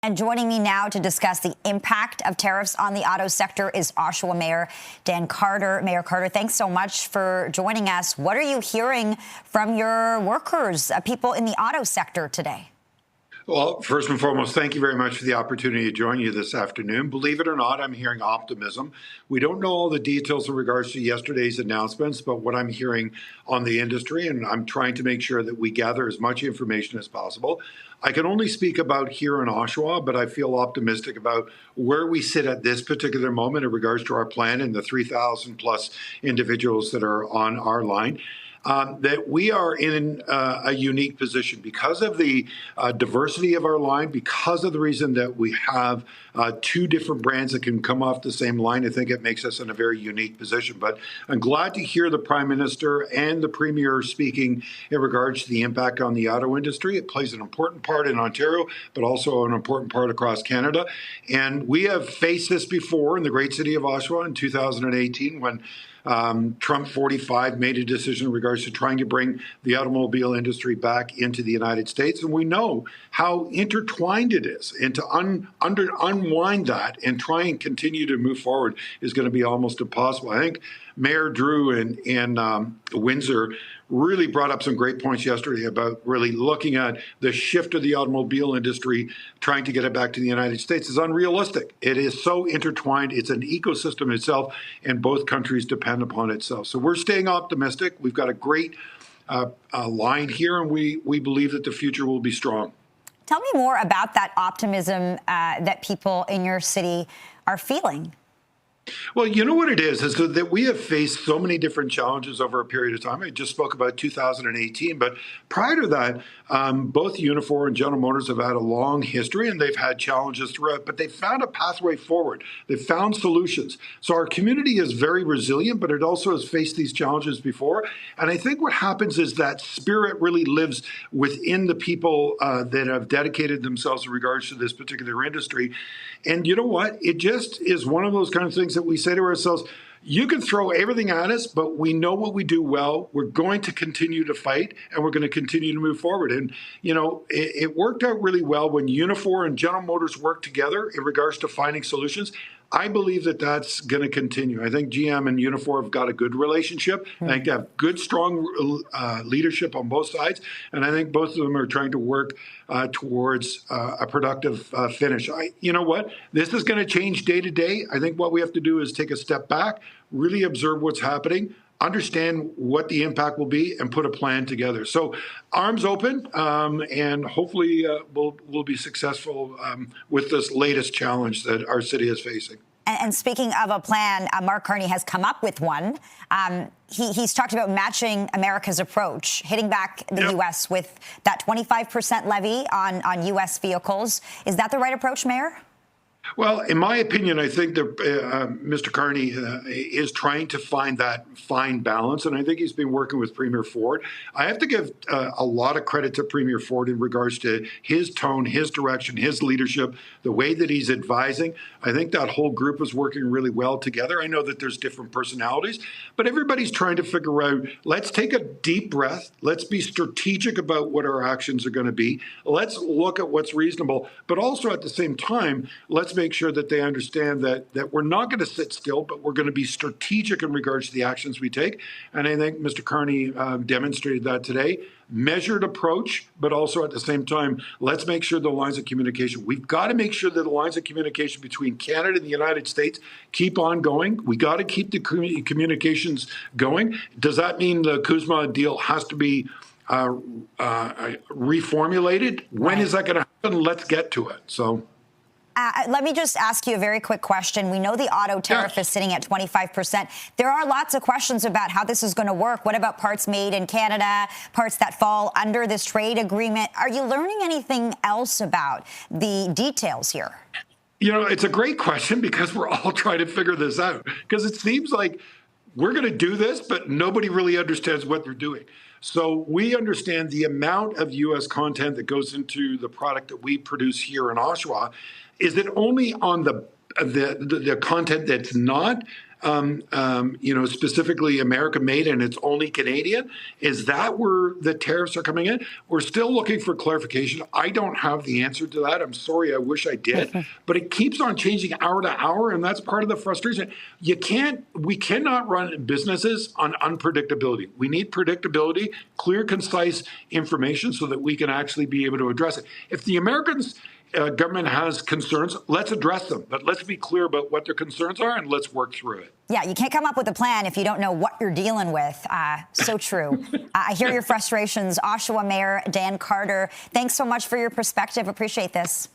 And joining me now to discuss the impact of tariffs on the auto sector is Oshawa Mayor Dan Carter. Mayor Carter, thanks so much for joining us. What are you hearing from your workers, people in the auto sector today? Well, first and foremost, thank you very much for the opportunity to join you this afternoon. Believe it or not, I'm hearing optimism. We don't know all the details in regards to yesterday's announcements, but what I'm hearing on the industry, and I'm trying to make sure that we gather as much information as possible. I can only speak about here in Oshawa, but I feel optimistic about where we sit at this particular moment in regards to our plan and the 3,000 plus individuals that are on our line. That we are in a unique position because of the diversity of our line, because of the reason that we have two different brands that can come off the same line. I think it makes us in a very unique position. But I'm glad to hear the Prime Minister and the Premier speaking in regards to the impact on the auto industry. It plays an important part in Ontario, but also an important part across Canada. And we have faced this before in the great city of Oshawa in 2018 when Trump 45 made a decision in regards to trying to bring the automobile industry back into the United States. And we know how intertwined it is. And to unwind that and try and continue to move forward is going to be almost impossible. I think Mayor Drew in Windsor really brought up some great points yesterday about really looking at the shift of the automobile industry, trying to get it back to the United States is unrealistic. It is so intertwined. It's an ecosystem itself, and both countries depend upon itself. So we're staying optimistic. We've got a great line here, and we believe that the future will be strong. Tell me more about that optimism that people in your city are feeling. Well, you know what it is that we have faced so many different challenges over a period of time. I just spoke about 2018, but prior to that, both Unifor and General Motors have had a long history and they've had challenges throughout, but they've found a pathway forward. They've found solutions. So our community is very resilient, but it also has faced these challenges before. And I think what happens is that spirit really lives within the people that have dedicated themselves in regards to this particular industry. And you know what? It just is one of those kind of things that we say to ourselves, you can throw everything at us, but we know what we do well. We're going to continue to fight, and we're going to continue to move forward. And, you know, it worked out really well when Unifor and General Motors worked together in regards to finding solutions. I believe that that's going to continue. I think GM and Unifor have got a good relationship. I think they have good, strong leadership on both sides. And I think both of them are trying to work towards a productive finish. You know what? This is going to change day to day. I think what we have to do is take a step back, really observe what's happening, understand what the impact will be, and put a plan together. So arms open, and hopefully we'll be successful with this latest challenge that our city is facing. And speaking of a plan, Mark Carney has come up with one. He's talked about matching America's approach, hitting back the U.S. with that 25% levy on U.S. vehicles. Is that the right approach, Mayor? Well, in my opinion, I think that Mr. Carney is trying to find that fine balance, and I think he's been working with Premier Ford. I have to give a lot of credit to Premier Ford in regards to his tone, his direction, his leadership, the way that he's advising. I think that whole group is working really well together. I know that there's different personalities, but everybody's trying to figure out, let's take a deep breath. Let's be strategic about what our actions are going to be. Let's look at what's reasonable, but also at the same time, let's make sure that they understand that we're not going to sit still, but we're going to be strategic in regards to the actions we take. And I think Mr. Carney demonstrated that today. Measured approach, but also at the same time, let's make sure the lines of communication. We've got to make sure that the lines of communication between Canada and the United States keep on going. We got to keep the communications going. Does that mean the Kuzma deal has to be reformulated? When is that going to happen? Let's get to it. So. Let me just ask you a very quick question. We know the auto tariff is sitting at 25%. There are lots of questions about how this is going to work. What about parts made in Canada, parts that fall under this trade agreement? Are you learning anything else about the details here? You know, it's a great question because we're all trying to figure this out, because it seems like we're going to do this, but nobody really understands what they're doing. So we understand the amount of U.S. content that goes into the product that we produce here in Oshawa. Is it only on the content that's not specifically American made and it's only Canadian? Is that where the tariffs are coming in? We're still looking for clarification. I don't have the answer to that. I'm sorry. I wish I did, but it keeps on changing hour to hour. And that's part of the frustration. We cannot run businesses on unpredictability. We need predictability, clear, concise information so that we can actually be able to address it. If the Americans government has concerns, let's address them. But let's be clear about what their concerns are and let's work through it. Yeah, you can't come up with a plan if you don't know what you're dealing with. So true. I hear your frustrations. Oshawa Mayor Dan Carter, thanks so much for your perspective. Appreciate this.